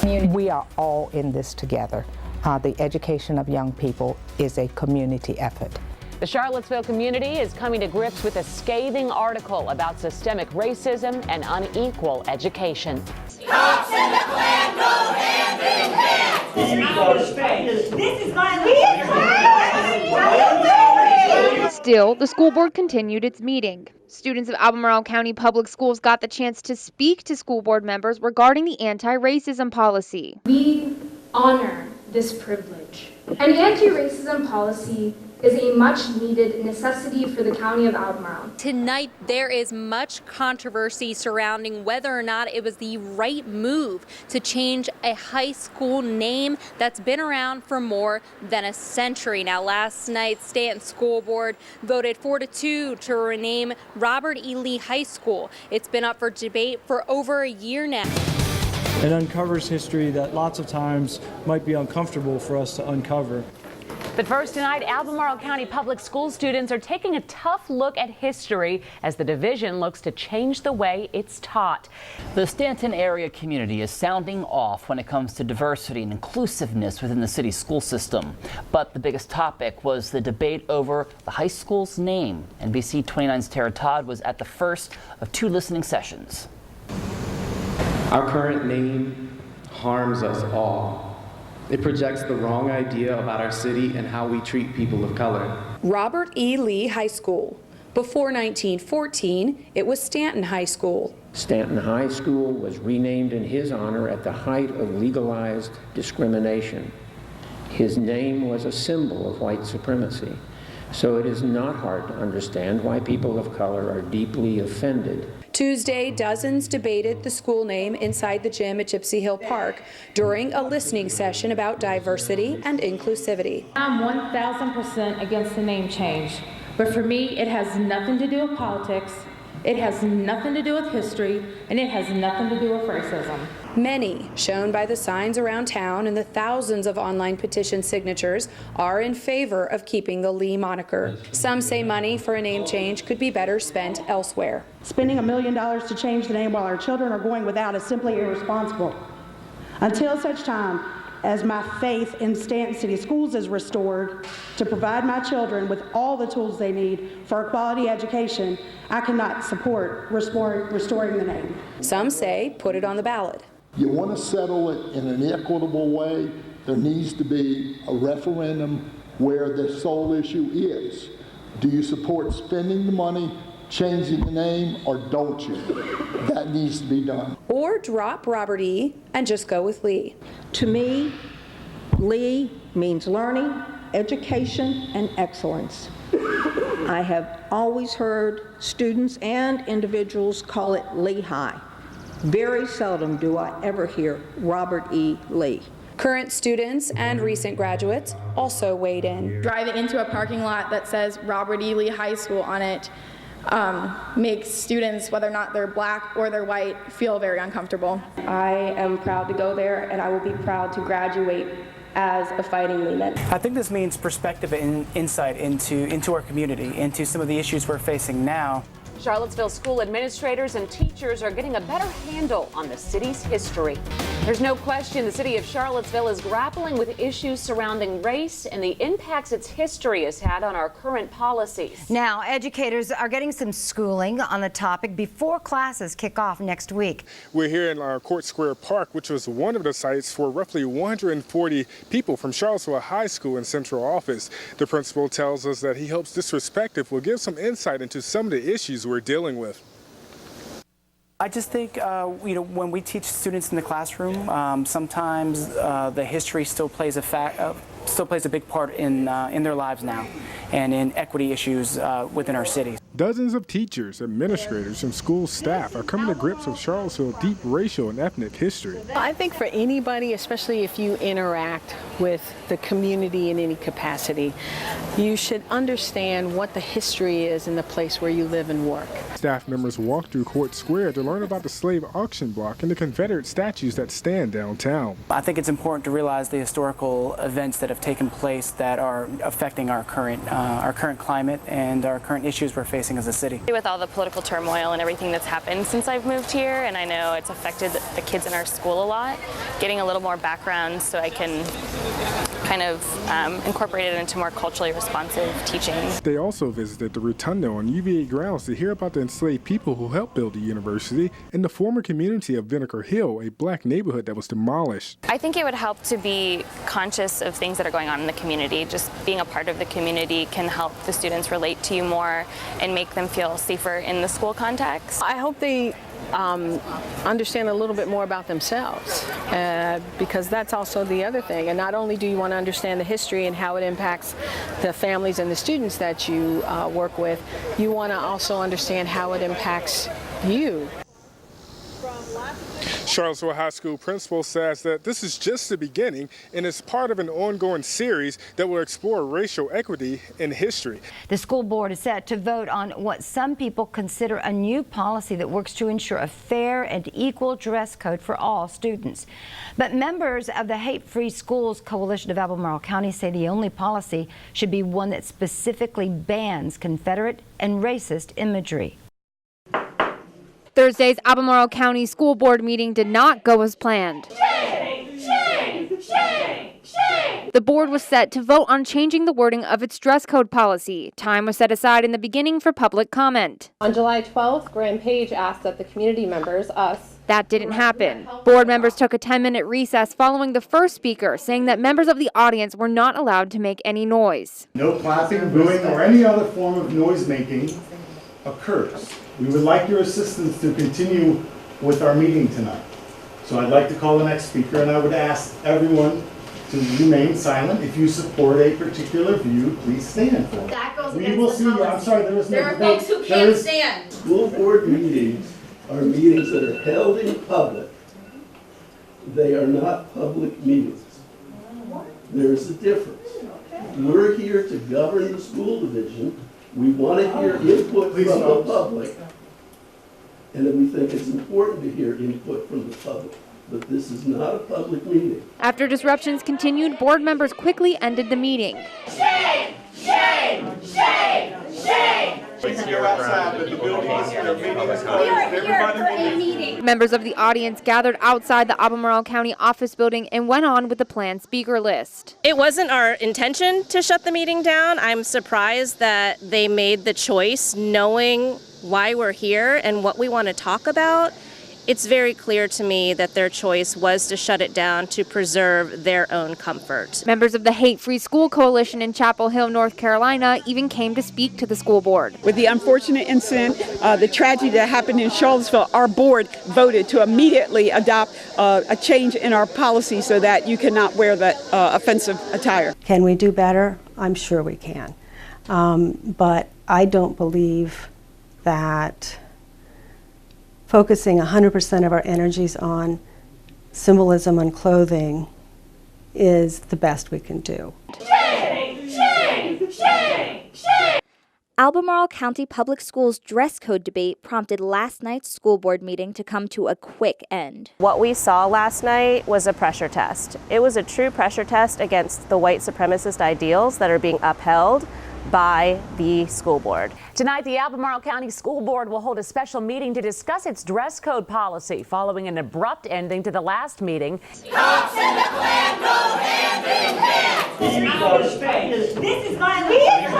community. We are all in this together. The education of young people is a community effort. The Charlottesville community is coming to grips with a scathing article about systemic racism and unequal education. Cops and the Klan go hand in hand. This is my Still, the school board continued its meeting. Students of Albemarle County Public Schools got the chance to speak to school board members regarding the anti-racism policy. We honor this privilege. An anti-racism policy is a much-needed necessity for the County of Albemarle. Tonight, there is much controversy surrounding whether or not it was the right move to change a high school name that's been around for more than a century. Now, last night, Stanton School Board voted 4-2 to rename Robert E. Lee High School. It's been up for debate for over a year now. It uncovers history that lots of times might be uncomfortable for us to uncover. But first tonight, Albemarle County Public School students are taking a tough look at history as the division looks to change the way it's taught. The Stanton area community is sounding off when it comes to diversity and inclusiveness within the city's school system. But the biggest topic was the debate over the high school's name. NBC29's Tara Todd was at the first of 2 listening sessions. Our current name harms us all. It projects the wrong idea about our city and how we treat people of color. Robert E. Lee High School. Before 1914, it was Stanton High School. Stanton High School was renamed in his honor at the height of legalized discrimination. His name was a symbol of white supremacy, so it is not hard to understand why people of color are deeply offended. Tuesday, dozens debated the school name inside the gym at Gypsy Hill Park during a listening session about diversity and inclusivity. I'm 1,000% against the name change, but for me, it has nothing to do with politics, it has nothing to do with history, and it has nothing to do with racism. Many, shown by the signs around town and the thousands of online petition signatures, are in favor of keeping the Lee moniker. Some say money for a name change could be better spent elsewhere. Spending $1 million to change the name while our children are going without is simply irresponsible. Until such time as my faith in Stanton City Schools is restored to provide my children with all the tools they need for a quality education, I cannot support restoring the name. Some say put it on the ballot. You want to settle it in an equitable way, there needs to be a referendum where the sole issue is, do you support spending the money, changing the name, or don't you? That needs to be done. Or drop Robert E. and just go with Lee. To me, Lee means learning, education, and excellence. I have always heard students and individuals call it Lee High. Very seldom do I ever hear Robert E. Lee. Current students and recent graduates also weighed in. Driving into a parking lot that says Robert E. Lee High School on it makes students, whether or not they're black or they're white, feel very uncomfortable. I am proud to go there, and I will be proud to graduate as a fighting Leeman. I think this means perspective and insight into our community, into some of the issues we're facing now. Charlottesville school administrators and teachers are getting a better handle on the city's history. There's no question the city of Charlottesville is grappling with issues surrounding race and the impacts its history has had on our current policies. Now, educators are getting some schooling on the topic before classes kick off next week. We're here in our Court Square Park, which was one of the sites for roughly 140 people from Charlottesville High School in central office. The principal tells us that he hopes this perspective will give some insight into some of the issues we're dealing with. I just think, when we teach students in the classroom, sometimes the history still plays a big part in their lives now, and in equity issues within our cities. Dozens of teachers, administrators, and school staff are coming to grips with Charlottesville's deep racial and ethnic history. I think for anybody, especially if you interact with the community in any capacity, you should understand what the history is in the place where you live and work. Staff members walked through Court Square to learn about the slave auction block and the Confederate statues that stand downtown. I think it's important to realize the historical events that have taken place that are affecting our current climate and our current issues we're facing facing as a city. With all the political turmoil and everything that's happened since I've moved here, and I know it's affected the kids in our school a lot, getting a little more background so I can kind of incorporate it into more culturally responsive teaching. They also visited the Rotunda on UVA grounds to hear about the enslaved people who helped build the university and the former community of Vinegar Hill, a black neighborhood that was demolished. I think it would help to be conscious of things that are going on in the community. Just being a part of the community can help the students relate to you more and make them feel safer in the school context. I hope they understand a little bit more about themselves, because that's also the other thing. And not only do you want to understand the history and how it impacts the families and the students that you work with, you want to also understand how it impacts you. Charlottesville High School principal says that this is just the beginning and is part of an ongoing series that will explore racial equity in history. The school board is set to vote on what some people consider a new policy that works to ensure a fair and equal dress code for all students. But members of the Hate-Free Schools Coalition of Albemarle County say the only policy should be one that specifically bans Confederate and racist imagery. Thursday's Albemarle County School Board meeting did not go as planned. The board was set to vote on changing the wording of its dress code policy. Time was set aside in the beginning for public comment. On July 12th, Graham Page asked that the community members, us. That didn't happen. Board members took a 10-minute recess following the first speaker, saying that members of the audience were not allowed to make any noise. No clapping, booing, or any other form of noise making occurs. We would like your assistance to continue with our meeting tonight. So I'd like to call the next speaker, and I would ask everyone to remain silent. If you support a particular view, please stand for it. That goes We against will the see you. policy. I'm sorry, there is no There are debate. folks who can't stand. School board meetings are meetings that are held in public. They are not public meetings. There's a difference. We're here to govern the school division. We want to hear input from the public. And then we think it's important to hear input from the public. But this is not a public meeting. After disruptions continued, board members quickly ended the meeting. Shame! Shame! Shame! Shame! We are here for a meeting. Members of the audience gathered outside the Albemarle County office building and went on with the planned speaker list. It wasn't our intention to shut the meeting down. I'm surprised that they made the choice knowing why we're here and what we want to talk about. It's very clear to me that their choice was to shut it down to preserve their own comfort. Members of the Hate-Free School Coalition in Chapel Hill, North Carolina, even came to speak to the school board. With the unfortunate incident, the tragedy that happened in Charlottesville, our board voted to immediately adopt a change in our policy so that you cannot wear that offensive attire. Can we do better? I'm sure we can. But I don't believe that focusing 100% of our energies on symbolism on clothing is the best we can do. Shame! Shame! Shame! Shame! Albemarle County Public Schools dress code debate prompted last night's school board meeting to come to a quick end. What we saw last night was a pressure test. It was a true pressure test against the white supremacist ideals that are being upheld by the school board. Tonight, the Albemarle County School Board will hold a special meeting to discuss its dress code policy following an abrupt ending to the last meeting. Cops and the Klan go hand in hand. This is our space. This is my land.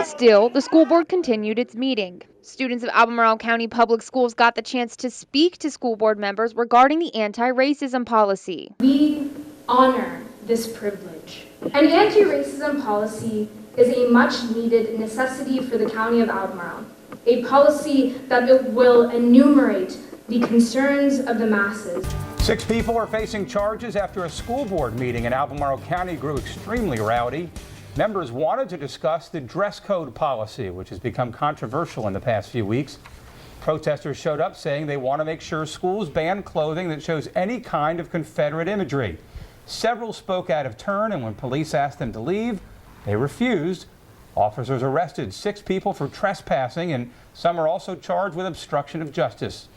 Still, the school board continued its meeting. Students of Albemarle County Public Schools got the chance to speak to school board members regarding the anti-racism policy. We honor this privilege. An anti-racism policy is a much-needed necessity for the County of Albemarle, a policy that will enumerate the concerns of the masses. 6 people are facing charges after a school board meeting in Albemarle County grew extremely rowdy. Members wanted to discuss the dress code policy, which has become controversial in the past few weeks. Protesters showed up saying they want to make sure schools ban clothing that shows any kind of Confederate imagery. Several spoke out of turn, and when police asked them to leave, they refused. Officers arrested 6 people for trespassing, and some are also charged with obstruction of justice.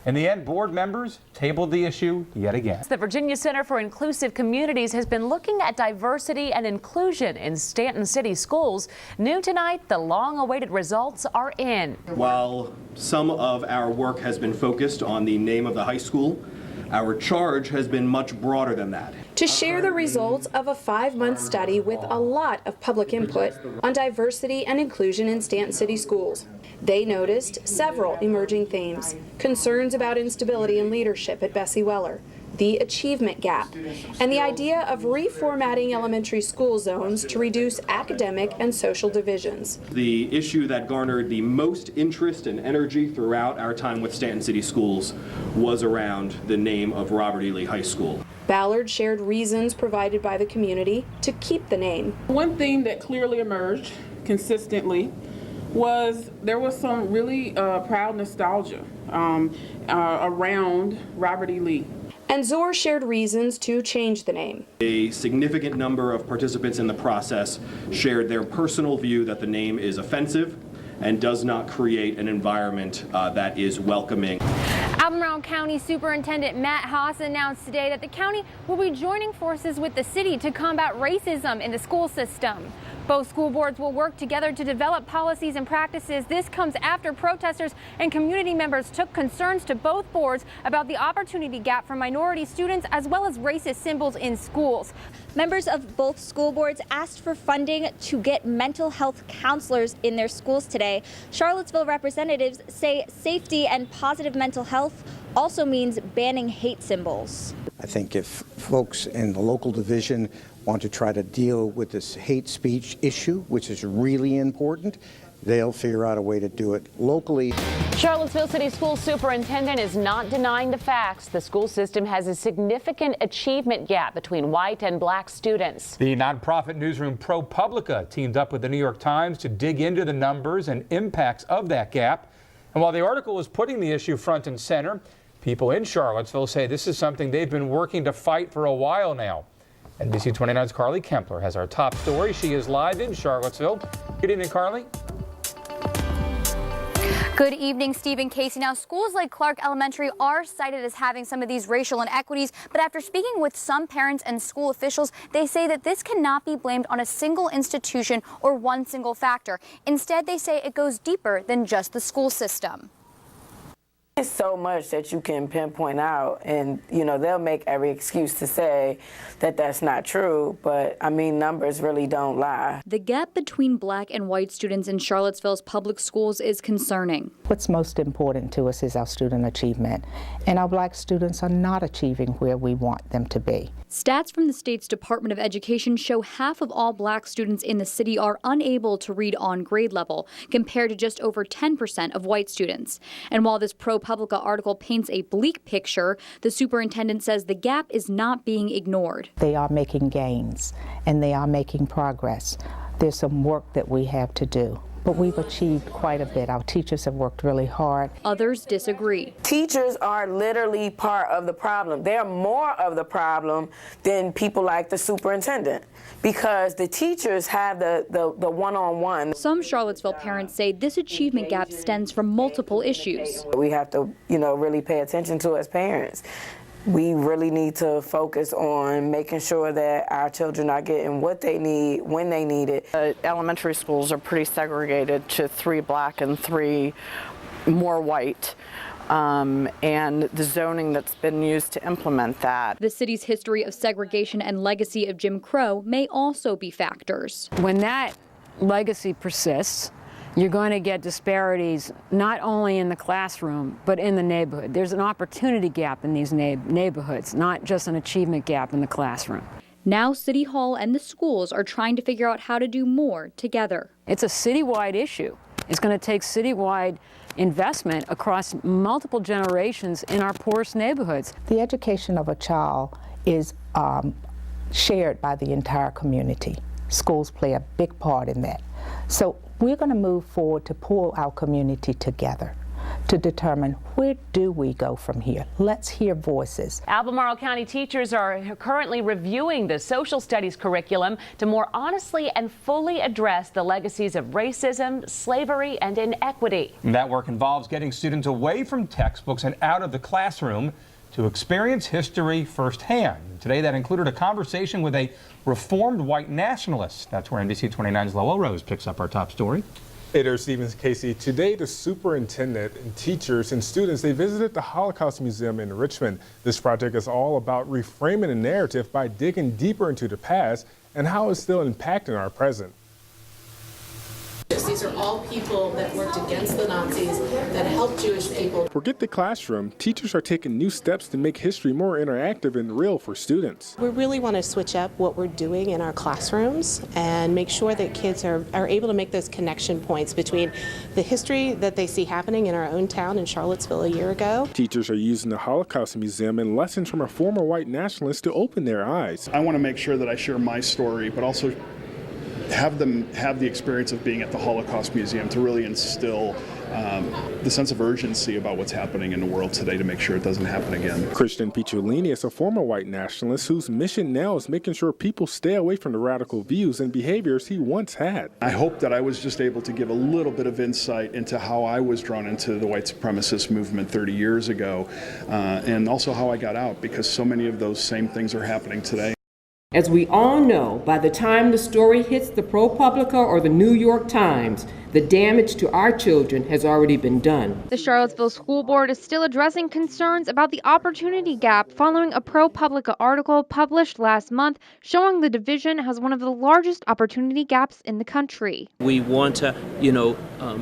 In the end, board members tabled the issue yet again. The Virginia Center for Inclusive Communities has been looking at diversity and inclusion in Stanton City schools. New tonight, the long-awaited results are in. While some of our work has been focused on the name of the high school, our charge has been much broader than that. To share the results of a 5-month study with a lot of public input on diversity and inclusion in Stanton City schools. They noticed several emerging themes: concerns about instability in leadership at Bessie Weller, the achievement gap, and the idea of reformatting elementary school zones to reduce academic and social divisions. The issue that garnered the most interest and energy throughout our time with Stanton City Schools was around the name of Robert E. Lee High School. Ballard shared reasons provided by the community to keep the name. One thing that clearly emerged consistently was there was some really proud nostalgia around Robert E. Lee. And Zor shared reasons to change the name. A significant number of participants in the process shared their personal view that the name is offensive and does not create an environment that is welcoming. Albemarle County Superintendent Matt Haas announced today that the county will be joining forces with the city to combat racism in the school system. Both school boards will work together to develop policies and practices. This comes after protesters and community members took concerns to both boards about the opportunity gap for minority students as well as racist symbols in schools. Members of both school boards asked for funding to get mental health counselors in their schools today. Charlottesville representatives say safety and positive mental health also means banning hate symbols. I think if folks in the local division want to try to deal with this hate speech issue, which is really important, they'll figure out a way to do it locally. Charlottesville City School Superintendent is not denying the facts. The school system has a significant achievement gap between white and black students. The nonprofit newsroom ProPublica teamed up with the New York Times to dig into the numbers and impacts of that gap. And while the article is putting the issue front and center, people in Charlottesville say this is something they've been working to fight for a while now. NBC29's Carly Kempler has our top story. She is live in Charlottesville. Good evening, Carly. Good evening, Steve and Casey. Now, schools like Clark Elementary are cited as having some of these racial inequities, but after speaking with some parents and school officials, they say that this cannot be blamed on a single institution or one single factor. Instead, they say it goes deeper than just the school system. It's so much that you can pinpoint out, and they'll make every excuse to say that that's not true, but I mean, numbers really don't lie. The gap between black and white students in Charlottesville's public schools is concerning. What's most important to us is our student achievement, and our black students are not achieving where we want them to be. Stats from the state's Department of Education show half of all black students in the city are unable to read on grade level, compared to just over 10% of white students. And while this ProPublica article paints a bleak picture, the superintendent says the gap is not being ignored. They are making gains, and they are making progress. There's some work that we have to do. But we've achieved quite a bit. Our teachers have worked really hard. Others disagree. Teachers are literally part of the problem. They're more of the problem than people like the superintendent, because the teachers have the one-on-one. Some Charlottesville parents say this achievement gap stems from multiple issues. We have to, really pay attention to as parents. We really need to focus on making sure that our children are getting what they need when they need it. Elementary schools are pretty segregated to 3 black and 3 more white. And the zoning that's been used to implement that. The city's history of segregation and legacy of Jim Crow may also be factors. When that legacy persists, you're going to get disparities not only in the classroom, but in the neighborhood. There's an opportunity gap in these neighborhoods, not just an achievement gap in the classroom. Now City Hall and the schools are trying to figure out how to do more together. It's a citywide issue. It's going to take citywide investment across multiple generations in our poorest neighborhoods. The education of a child is shared by the entire community. Schools play a big part in that. So we're going to move forward to pull our community together to determine where do we go from here. Let's hear voices. Albemarle County teachers are currently reviewing the social studies curriculum to more honestly and fully address the legacies of racism, slavery, and inequity. And that work involves getting students away from textbooks and out of the classroom to experience history firsthand. Today that included a conversation with a reformed white nationalist. That's where NBC29's Lowell Rose picks up our top story. Hey there, Stephen Casey. Today, the superintendent and teachers and students, they visited the Holocaust Museum in Richmond. This project is all about reframing the narrative by digging deeper into the past and how it's still impacting our present. These are all people that worked against the Nazis, that helped Jewish people. Forget the classroom. Teachers are taking new steps to make history more interactive and real for students. We really want to switch up what we're doing in our classrooms and make sure that kids are able to make those connection points between the history that they see happening in our own town in Charlottesville a year ago. Teachers are using the Holocaust Museum and lessons from a former white nationalist to open their eyes. I want to make sure that I share my story, but also have them have the experience of being at the Holocaust Museum to really instill the sense of urgency about what's happening in the world today to make sure it doesn't happen again. Christian Picciolini is a former white nationalist whose mission now is making sure people stay away from the radical views and behaviors he once had. I hope that I was just able to give a little bit of insight into how I was drawn into the white supremacist movement 30 years ago, and also how I got out, because so many of those same things are happening today. As we all know, by the time the story hits the ProPublica or the New York Times, the damage to our children has already been done. The Charlottesville School Board is still addressing concerns about the opportunity gap following a ProPublica article published last month showing the division has one of the largest opportunity gaps in the country. We want to,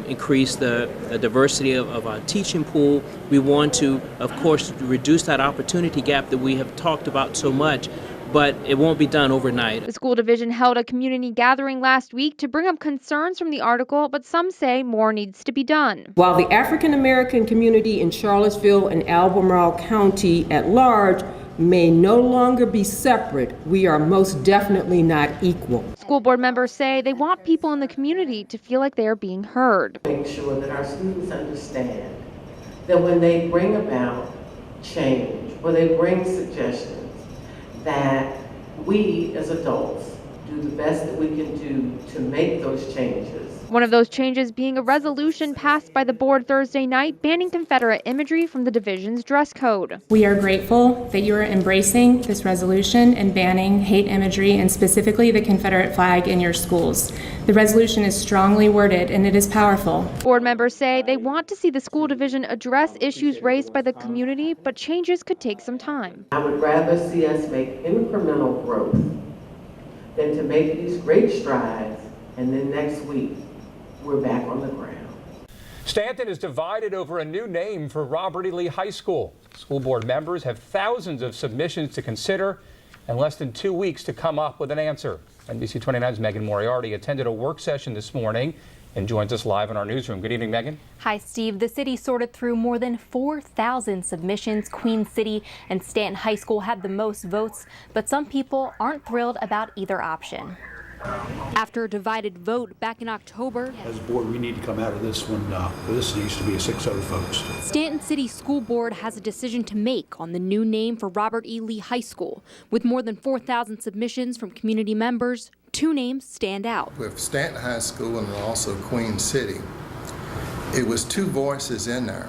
increase the diversity of our teaching pool. We want to, of course, reduce that opportunity gap that we have talked about so much, but it won't be done overnight. The school division held a community gathering last week to bring up concerns from the article, but some say more needs to be done. While the African American community in Charlottesville and Albemarle County at large may no longer be separate, we are most definitely not equal. School board members say they want people in the community to feel like they are being heard. Make sure that our students understand that when they bring about change or they bring suggestions, that we as adults do the best that we can do to make those changes. One of those changes being a resolution passed by the board Thursday night banning Confederate imagery from the division's dress code. We are grateful that you are embracing this resolution and banning hate imagery and specifically the Confederate flag in your schools. The resolution is strongly worded and it is powerful. Board members say they want to see the school division address issues raised by the community, but changes could take some time. I would rather see us make incremental growth than to make these great strides and then next week we're back on the ground. Stanton is divided over a new name for Robert E. Lee High School. School board members have thousands of submissions to consider and less than 2 weeks to come up with an answer. NBC29's Megan Moriarty attended a work session this morning and joins us live in our newsroom. Good evening, Megan. Hi, Steve. The city sorted through more than 4,000 submissions. Queen City and Stanton High School had the most votes, but some people aren't thrilled about either option. After a divided vote back in October, as a board, we need to come out of this one. This needs to be a 6-0 votes. Stanton City School Board has a decision to make on the new name for Robert E. Lee High School. With more than 4,000 submissions from community members, 2 names stand out. With Stanton High School and also Queen City, it was 2 voices in there.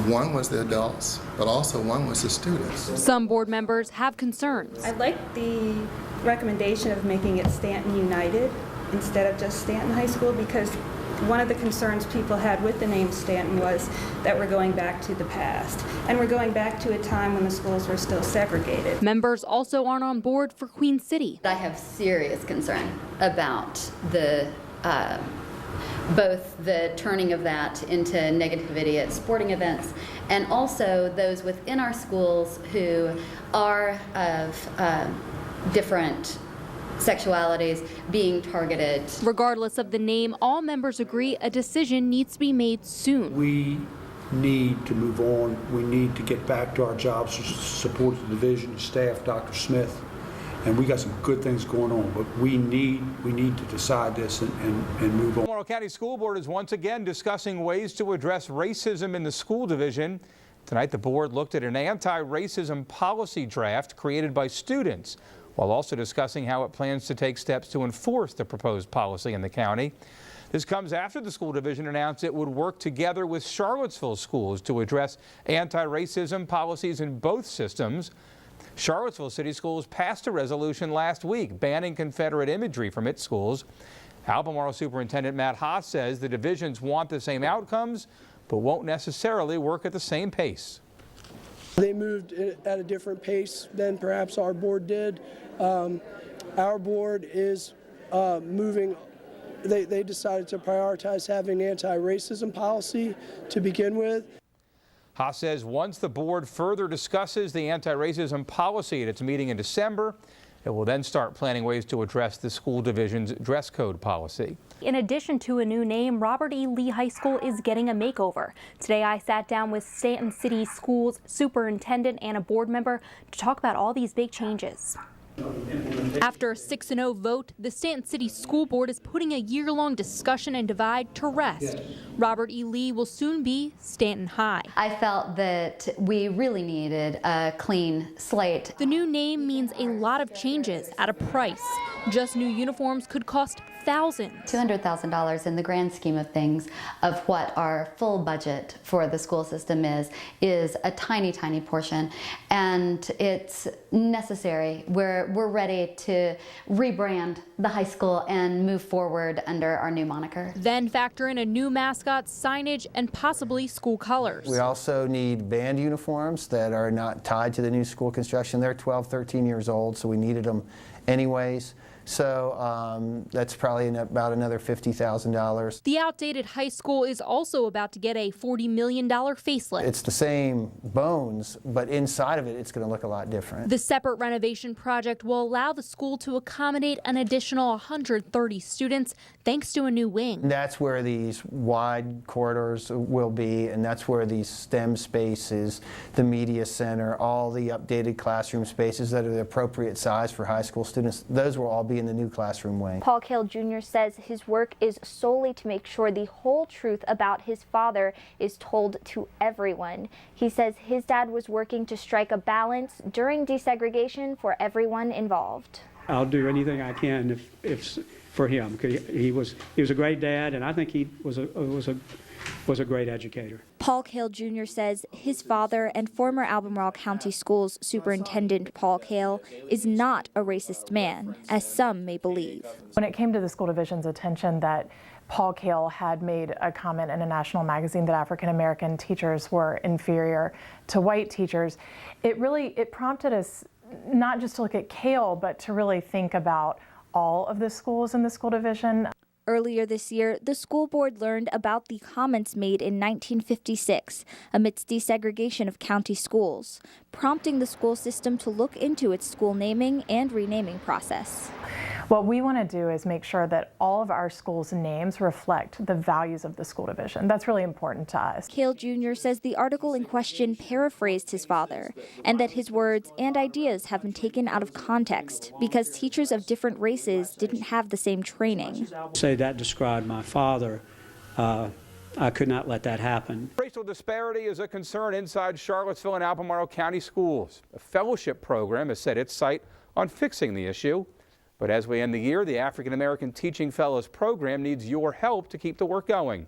One was the adults, but also one was the students. Some board members have concerns. I like the recommendation of making it Stanton United instead of just Stanton High School, because one of the concerns people had with the name Stanton was that we're going back to the past, and we're going back to a time when the schools were still segregated. Members also aren't on board for Queen City. I have serious concern about the both the turning of that into negativity at sporting events and also those within our schools who are of different sexualities being targeted. Regardless of the name, all members agree a decision needs to be made soon. We need to move on. We need to get back to our jobs to support the division, staff, Dr. Smith, and we got some good things going on, but we need to decide this and move on. Albemarle County School Board is once again discussing ways to address racism in the school division. Tonight, the board looked at an anti-racism policy draft created by students, while also discussing how it plans to take steps to enforce the proposed policy in the county. This comes after the school division announced it would work together with Charlottesville schools to address anti-racism policies in both systems. Charlottesville City Schools passed a resolution last week banning Confederate imagery from its schools. Albemarle Superintendent Matt Haas says the divisions want the same outcomes, but won't necessarily work at the same pace. They moved at a different pace than perhaps our board did. Our board is moving. They decided to prioritize having an anti-racism policy to begin with. Haas says once the board further discusses the anti-racism policy at its meeting in December, it will then start planning ways to address the school division's dress code policy. In addition to a new name, Robert E. Lee High School is getting a makeover. Today I sat down with Stanton City Schools superintendent and a board member to talk about all these big changes. After a 6-0 vote, the Stanton City School Board is putting a year-long discussion and divide to rest. Robert E. Lee will soon be Stanton High. I felt that we really needed a clean slate. The new name means a lot of changes at a price. Just new uniforms could cost thousands. $200,000 in the grand scheme of things of what our full budget for the school system is a tiny, tiny portion, and it's necessary. We're ready to rebrand the high school and move forward under our new moniker. Then factor in a new mascot, signage, and possibly school colors. We also need band uniforms that are not tied to the new school construction. They're 12, 13 years old, so we needed them anyways. So that's probably about another $50,000. The outdated high school is also about to get a $40 million facelift. It's the same bones, but inside of it, it's going to look a lot different. The separate renovation project will allow the school to accommodate an additional 130 students thanks to a new wing. That's where these wide corridors will be, and that's where these STEM spaces, the media center, all the updated classroom spaces that are the appropriate size for high school students, those will all be in the new classroom wing. Paul Cale Jr. says his work is solely to make sure the whole truth about his father is told to everyone. He says his dad was working to strike a balance during desegregation for everyone involved. I'll do anything I can if for him. He was a great dad, and I think he was a great educator. Paul Cale Jr. says his father and former Albemarle County Schools Superintendent Paul Cale is not a racist man, as some may believe. When it came to the school division's attention that Paul Cale had made a comment in a national magazine that African American teachers were inferior to white teachers, it prompted us not just to look at Cale, but to really think about all of the schools in the school division. Earlier this year, the school board learned about the comments made in 1956 amidst desegregation of county schools, prompting the school system to look into its school naming and renaming process. What we want to do is make sure that all of our schools' names reflect the values of the school division. That's really important to us. Cale Jr. says the article in question paraphrased his father, and that his words and ideas have been taken out of context because teachers of different races didn't have the same training. Say that described my father. I could not let that happen. Racial disparity is a concern inside Charlottesville and Albemarle County schools. A fellowship program has set its sight on fixing the issue. But as we end the year, the African American Teaching Fellows program needs your help to keep the work going.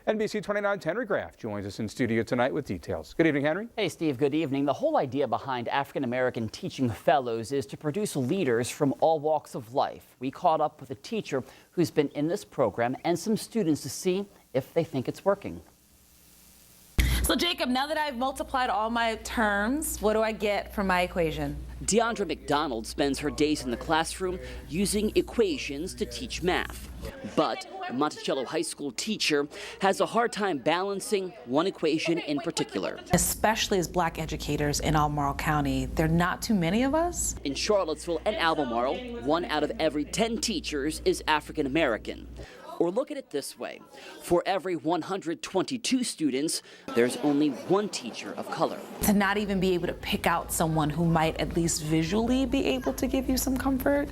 NBC29's Henry Graff joins us in studio tonight with details. Good evening, Henry. Hey, Steve. Good evening. The whole idea behind African American Teaching Fellows is to produce leaders from all walks of life. We caught up with a teacher who's been in this program and some students to see if they think it's working. So Jacob, now that I've multiplied all my terms, what do I get from my equation? Deandra McDonald spends her days in the classroom using equations to teach math. But the Monticello High School teacher has a hard time balancing one equation in particular. Especially as black educators in Albemarle County, there are not too many of us. In Charlottesville and Albemarle, 1 out of every 10 teachers is African American. Or look at it this way. For every 122 students, there's only one teacher of color. To not even be able to pick out someone who might at least visually be able to give you some comfort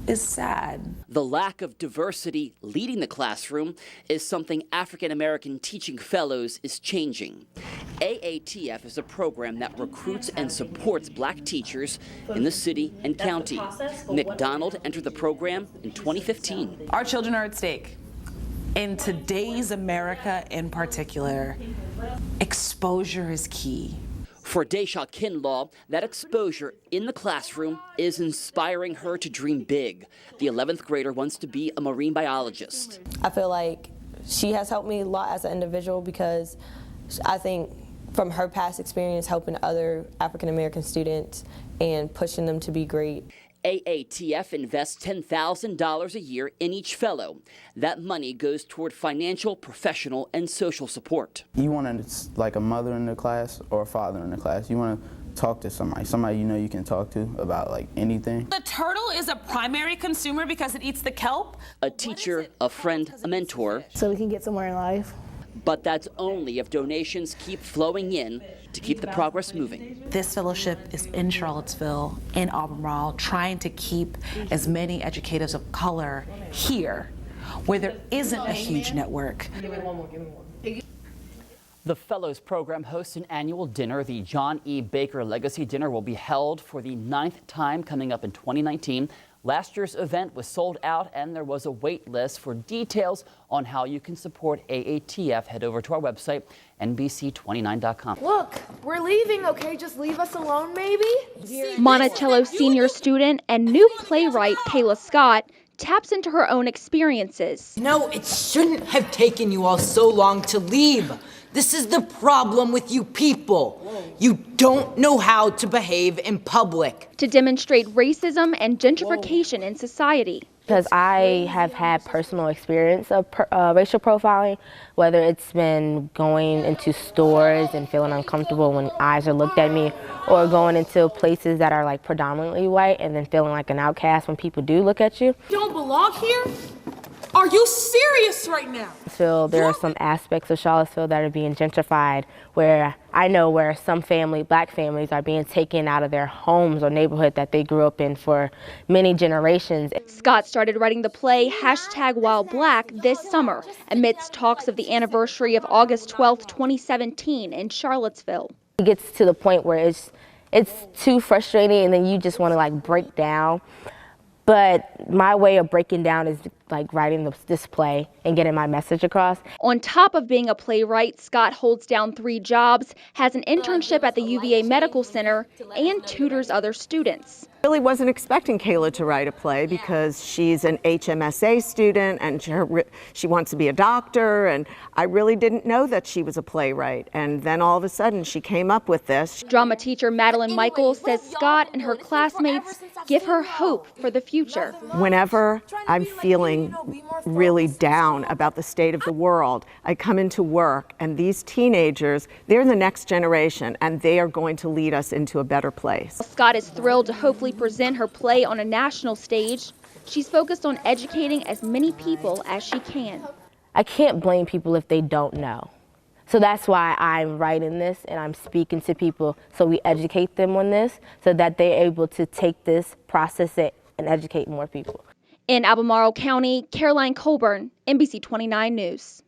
is sad. The lack of diversity leading the classroom is something African American Teaching Fellows is changing. AATF is a program that recruits and supports black teachers in the city and county. Nick Donald entered the program in 2015. Our children are at stake. In today's America in particular, exposure is key. For Daisha Kinlaw, that exposure in the classroom is inspiring her to dream big. The 11th grader wants to be a marine biologist. I feel like she has helped me a lot as an individual because I think from her past experience helping other African American students and pushing them to be great. AATF invests $10,000 a year in each fellow. That money goes toward financial, professional, and social support. You want like a mother in the class or a father in the class. You want to talk to somebody you know you can talk to about like anything. The turtle is a primary consumer because it eats the kelp. A teacher, a friend, a mentor. So we can get somewhere in life. But that's only if donations keep flowing in to keep the progress moving. This fellowship is in Charlottesville, in Albemarle, trying to keep as many educators of color here, where there isn't a huge network. The Fellows Program hosts an annual dinner. The John E. Baker Legacy Dinner will be held for the 9th time coming up in 2019. Last year's event was sold out and there was a wait list. For details on how you can support AATF, head over to our website, NBC29.com. Look, we're leaving, okay? Just leave us alone, maybe? Monticello senior student and new playwright Kayla Scott taps into her own experiences. No, it shouldn't have taken you all so long to leave. This is the problem with you people. You don't know how to behave in public. To demonstrate racism and gentrification in society. Because I have had personal experience of racial profiling, whether it's been going into stores and feeling uncomfortable when eyes are looked at me, or going into places that are like predominantly white and then feeling like an outcast when people do look at you. You don't belong here? Are you serious right now? So there are some aspects of Charlottesville that are being gentrified where I know where some black families are being taken out of their homes or neighborhood that they grew up in for many generations. Scott started writing the play #WhileBlack this summer amidst talks of the anniversary of August 12, 2017 in Charlottesville. It gets to the point where it's too frustrating and then you just want to like break down. But my way of breaking down is like writing this play and getting my message across. On top of being a playwright, Scott holds down 3 jobs, has an internship at the UVA Medical Center, and tutors other students. I really wasn't expecting Kayla to write a play because she's an HMSA student and she wants to be a doctor, and I really didn't know that she was a playwright. And then all of a sudden she came up with this. Drama teacher Madeline Michaels says Scott and her classmates give her hope for the future. Whenever I'm feeling really down about the state of the world, I come into work and these teenagers, they're the next generation and they are going to lead us into a better place. Scott is thrilled to hopefully present her play on a national stage. She's focused on educating as many people as she can. I can't blame people if they don't know. So that's why I'm writing this and I'm speaking to people so we educate them on this so that they're able to take this, process it, and educate more people. In Albemarle County, Caroline Colburn, NBC29 News.